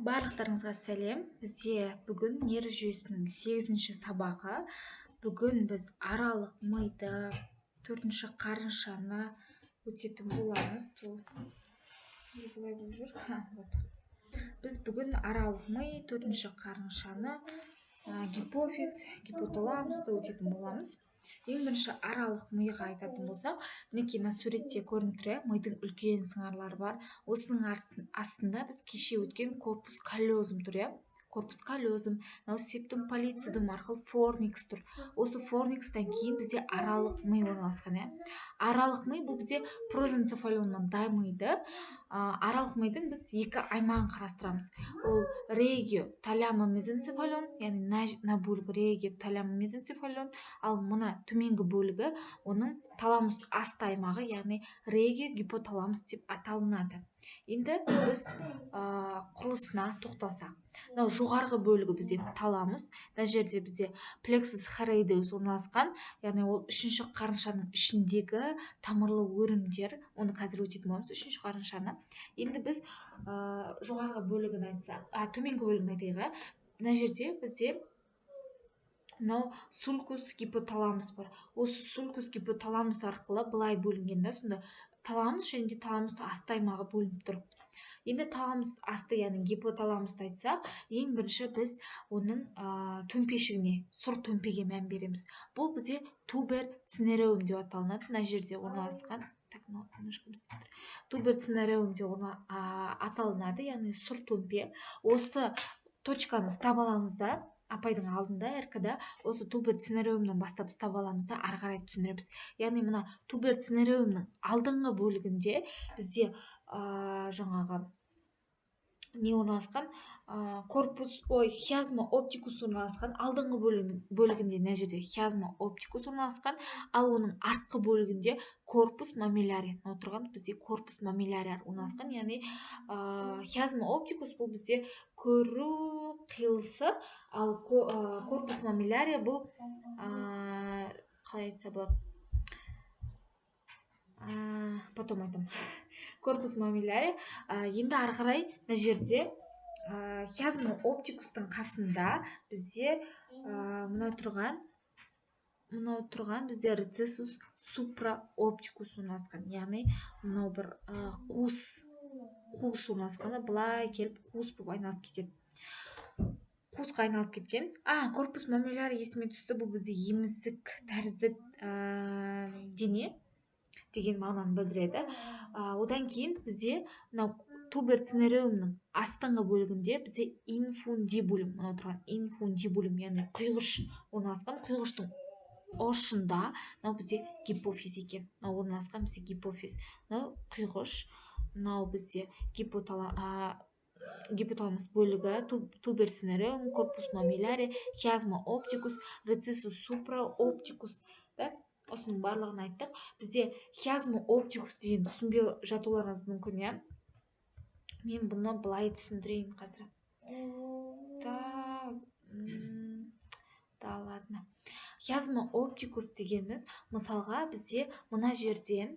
Барлықтарыңызға сәлем. Бізде бүгін нерв жүйесінің 8-ші сабағы. Бүгін біз аралық миды, 4-ші қарыншаны өтетін боламыз. Бұлай болып жүр. Біз бүгін аралық ми, 4-ші қарыншаны, гипофиз, гипоталамусты өтетін боламыз. Ең бірінші аралық миға айтатын болсақ, мінекей мына суретте көрініп тұр, мидың үлкен сыңарлары бар. Осының астында біз кеше өткен корпус каллезум тұр, корпус каллезум, мынау септум паллидум арқылы форникс тұр. Осы форникстан кейін бізде аралық ми орналасқан, аралық ми бұл бізде прозенцефалионнан дамиды. Аралық мидың біз екі аймағын қарастырамыз. Ол регио талямо мезенцефалон, яғни мына бөлігі регио талямо мезенцефалон, ал мына төменгі бөлігі оның таламус асты аймағы, яғни регио гипоталамус деп аталынады. Енді біз құрылысына тоқталсақ, мынау жоғарғы бөлігі бізде таламус, мына жерде бізде плексус хореидеус орналасқан, яғни ол 3-ші қарыншаның ішіндегі тамырлы өрімдер, оны қазір өтетін боламыз, 3-ші қарыншаны. Енді біз жоғарғы бөлігін айтсақ, төменгі бөлігін айтайық. Мына жерде бізде мынау сулькус гипоталамус бар. Осы сулькус гипоталамус арқылы былай бөлінген, сонда таламус және де таламус асты аймағы бөлініп тұр. Енді таламус асты, яғни гипоталамусты айтсақ, ең бірінші біз оның төмпешігіне, сұр төмпеге мән береміз. Бұл бізде тубер цинереум деп аталынады. Мына жерде орналасқан тубер цинереум деп аталынады, яғни сұр төмпе. Осы точканы ұстап аламыз да, апайдың алдында РК-да осы тубер цинереумнан бастап ұстап аламыз да, ары қарай түсіндіреміз. Яғни мына тубер цинереумның алдыңғы бөлігінде бізде жаңағы не орналасқан, хиазма оптикус орналасқан, алдыңғы бөлігінде мына жерде хиазма оптикус орналасқан, ал оның артқы бөлігінде корпус мамилярий, отырған бізде корпус мамилярий орналасқан, яғни хиазма оптикус бұл бізде көру қиылысы, ал корпус мамилярий бұл қалай айтса болады, потом айтам. Корпус мамилярий. Енді ары қарай мына жерде хиазма оптикустың қасында бізде мынау тұрған бізде рецессус супраоптикус орналасқан, яғни мынау бір қуыс орналасқанда былай келіп қуыс болып айналып кетеді. Қуысқа айналып кеткен. Корпус мамилярий есіме түсті, бұл бізде емізік тәрізді дене деген мағынаны білдіреді. Одан кейін бізде мынау тубер цинереумның астыңғы бөлігінде бізде инфундибулум, мынау тұрған инфундибулум, яғни құйғыш орналасқан. Құйғыштың ұшында мынау бізде гипофиз екен. Мынау орналасқан бізде гипофиз. Мынау құйғыш, мынау бізде гипоталамус бөлігі, тубер цинереум, корпус мамилярий, хиазма оптикус, рецессус супраоптикус. Осының барлығын айттық. Бізде хиазма оптикус деген түсінбей жатуларыңыз мүмкін, мен бұны былай түсіндірейін қазір. Ладно. Хиазма оптикус дегеніміз, мысалға бізде мына жерден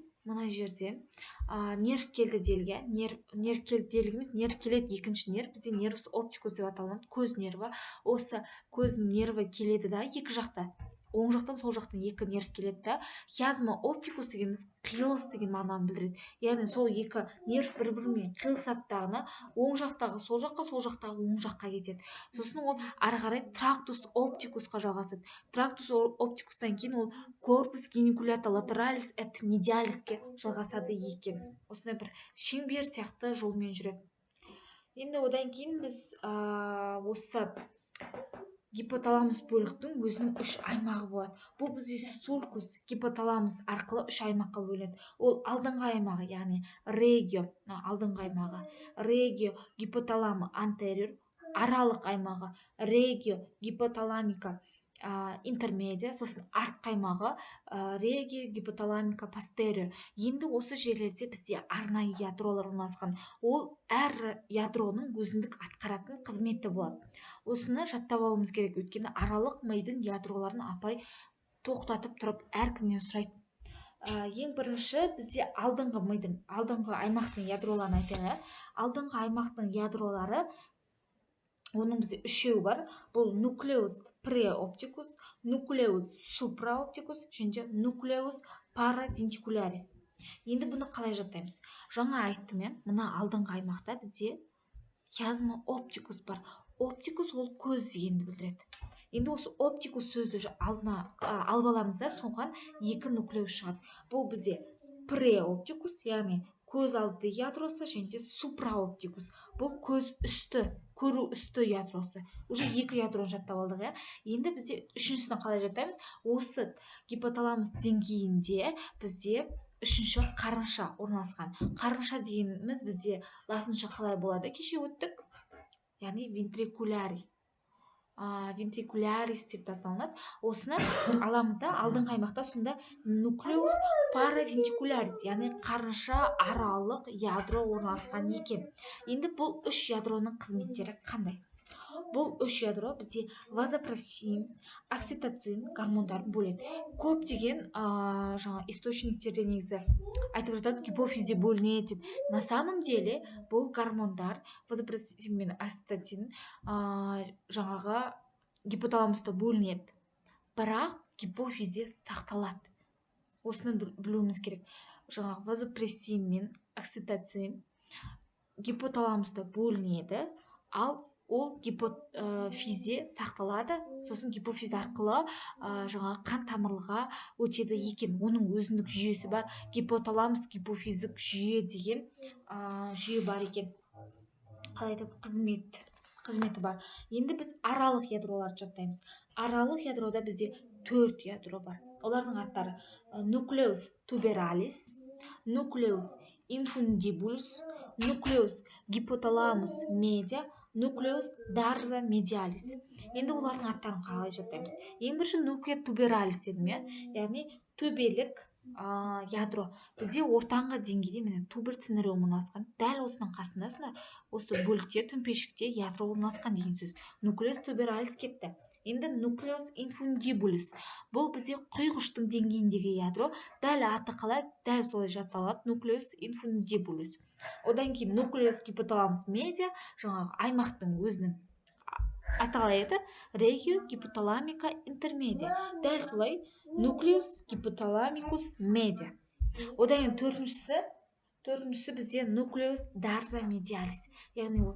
нерв келді делге, нерв келді делгіміз, нерв келеді екінші нерв, бізде нервус оптикус деп аталынады, көз нерві. Осы көз нерві келеді да, екі жақта, оң жақтан сол жақтан екі нерв келеді да. Хиазма оптикус дегеніміз қиылыс деген мағынаны білдіреді. Яғни сол екі нерв бір-бірімен қиылысаттағыны оң жақтағы сол жаққа, сол жақтағы оң жаққа кетеді. Сосын ол ары қарай трактус оптикусқа жалғасады. Трактус оптикустан кейін ол корпус геникулята латералис эт медиалиске жалғасады екен. Осындай бір шеңбер сияқты жолмен жүреді. Енді одан кейін біз осы гипоталамус бөліктің өзінің 3 аймағы болады. Бұл бізде сулькус гипоталамус арқылы 3 аймаққа бөлінеді. Ол алдыңғы аймағы, яғни регио, алдыңғы аймағы, регио гипоталамо антериор, аралық аймағы, регио гипоталамика интермедиа, сосын артқы аймағы, регио гипоталамика постериор. Енді осы жерлерде бізде арнайы ядролар орналасқан. Ол әр ядроның өзіндік атқаратын қызметі болады. Осыны жаттап алуымыз керек, өйткені аралық мидың ядроларын апай тоқтатып тұрып әркімнен сұрайды. Ең бірінші бізде алдыңғы аймақтың ядроларын айтайық. Алдыңғы аймақтың ядролары оның бізде үшеуі бар. Бұл нуклеус преоптикус, нуклеус супраоптикус және нуклеус паравентикулярис. Енді бұны қалай жаттаймыз? Жаңа айттым, мына алдыңғы аймақта бізде киазма оптикус бар. Оптикус ол көз дегенді білдіреді. Енді осы оптикус сөзді алдына алып аламыз да, соған екі нуклеус шығады. Бұл бізде преоптикус, яғни көз алды ядросы, және супраоптикус. Бұл көз үсті, көру үсті ядросы. Уже екі ядроны жаттап алдық, Енді бізде үшіншісін қалай жаттаймыз? Осы гипоталамус деңгейінде бізде үшінші қарынша орналасқан. Қарынша дегеніміз бізде латынша қалай болады? Кеше өттік. Яғни ventriculari. Ventricularius деп аталынады. Осыны аламыз да, алдыңғы аймақта сонда нуклеус паравентикулярис, яғни қарынша аралық ядро орналасқан екен. Енді бұл үш ядроның қызметтері қандай? Бұл үш ядро бізде вазопрессин, окситоцин гормондарын бөледі. Көптеген жаңа источниктерде негізі айтып жатады, гипофизде бөлінеді деп. На самом деле бұл гормондар вазопрессин мен окситоцин жаңағы гипоталамуста бөлінеді, бірақ гипофизде сақталады. Осыны білуіміз керек. Жаңағы вазопрессин мен окситоцин гипоталамуста бөлінеді, ал ол гипофизде сақталады, сосын гипофиз арқылы жаңағы қан тамырлыға өтеді екен. Оның өзіндік жүйесі бар. Гипоталамус гипофиздік жүйе деген жүйе бар екен. Қалай айтады? Қызметі бар. Енді біз аралық ядроларды жаттаймыз. Аралық ядрода бізде 4 ядро бар. Олардың аттары нуклеус тубералис, нуклеус инфундибулус, нуклеус гипоталамус медиа, нуклеус дарза медиалис. Енді олардың аттарын қалай жаттаймыз? Ең бірінші нуклеус тубералис дедім, яғни төбелік ядро. Бізде ортаңғы деңгейде міне тубер цинериум орналасқан. Дәл осының қасында осы бөлікте, төмпешікте ядро орналасқан деген сөз. Нуклеус тубералис кетті. Енді нуклеус инфундибулус. Бұл бізде құйғыштың деңгейіндегі ядро. Дәл аты қалай? Дәл солай жатталады. Нуклеус инфундибулус. Одан кейін нуклеус гипоталамус медиа, жаңағы аймақтың өзінің аты қалай еді? Регио гипоталамика интермедиа. Дәл солай нуклеус гипоталамикус медиа. Одан кейін төртіншісі бізде нуклеус дарза медиалис. Яғни ол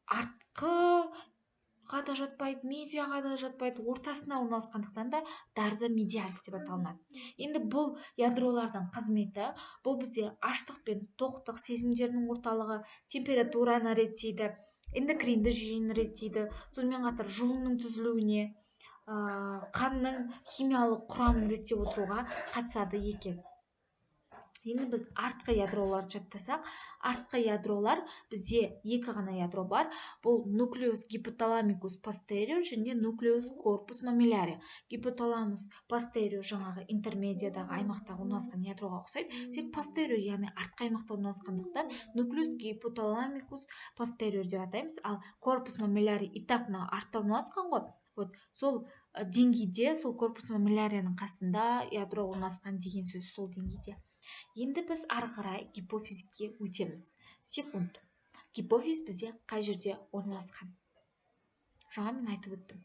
артқыға да жатпайды, медиаға да жатпайды, ортасына орналасқандықтан да дарза медиалис деп аталынады. Енді бұл ядролардың қызметі, бұл бізде аштық пен тоқтық сезімдерінің орталығы, температураны реттейді, эндокринді жүйені реттейді, сонымен қатар жұлынның түзілуіне, қанның химиялық құрамын реттеп отыруға қатысады екен. Енді біз артқы ядроларды жаттасақ, артқы ядролар бізде екі ғана ядро бар. Бұл нуклеус гипоталамикус постериор және нуклеус корпус мамилари. Гипоталамус постериор жаңағы интермедиадағы аймақта орналасқан ядроға ұқсайды. Тек постериор, яғни артқы аймақта орналасқандықтан нуклеус гипоталамикус постериор деп атаймыз. Ал корпус мамилари итак артта орналасқан ғой. Сол деңгейде, сол корпус мамиларияның қасында ядро орналасқан деген сөз, сол деңгейде. Енді біз ары қарай гипофизге өтеміз. Секунд. Гипофиз бізде қай жерде орналасқан? Жаңа мен айтып өттім.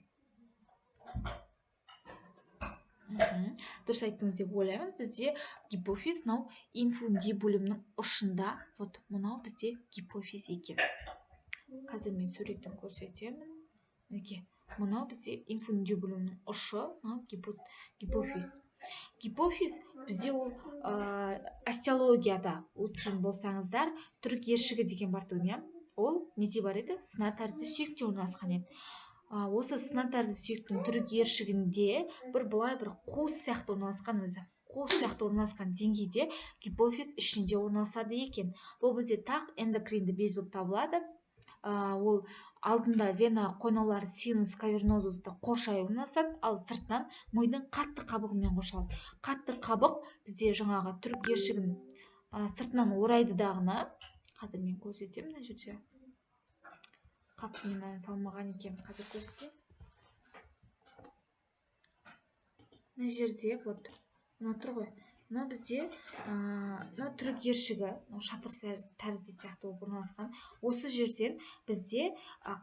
Дұрыс айттыңыз деп ойлаймын. Бізде гипофиз инфундибулумның ұшында, мынау бізде гипофиз екен. Қазір мен суретін көрсетемін. Мынау бізде инфундибулумның ұшы, гипофиз. Гипофиз бізде ол остеологияда өткен болсаңыздар, түрік ершігі деген бар тұғын, ол неде бар еді? Сына тәрізді сүйекте орналасқан еді. Осы сына тәрізді сүйектің түрік ершігінде бір қуыс сияқты орналасқан өзі. Қуыс сияқты орналасқан деңгейде гипофиз ішінде орналасады екен. Бұл бізде тақ эндокринді без болып табылады. Ол алдында вена қойнаулары синус кавернозусты қоршай орналасады, ал сыртынан мидың қатты қабығымен қоршалады. Қатты қабық бізде жаңағы түрік ершігін сыртынан орайды дағына. Қазір мен көрсетемін, мына жерде. Қапымен салмаған екен, қазір көрсетейін. Мына жерде, мына тұр ғой, мынау бізде мынау түрік ершігі, шатыр тәрізді сияқты болып орналасқан. Осы жерден бізде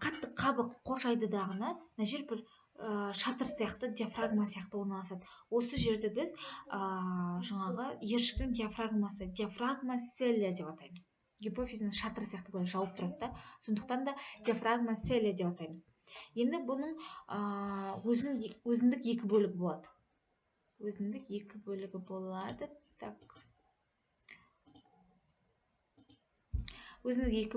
қатты қабық қоршайдыдағыны, мына жер бір шатыр сияқты, диафрагма сияқты орналасады. Осы жерді біз жаңағы ершіктің диафрагмасы, диафрагма селя деп атаймыз. Гипофиздің шатыры сияқты былай жауып тұрады да, сондықтан да диафрагма селя деп атаймыз. Енді бұның өзіндік екі бөлігі болады. Өзіндік екі бөлігі болады. Так. Өзіндік екі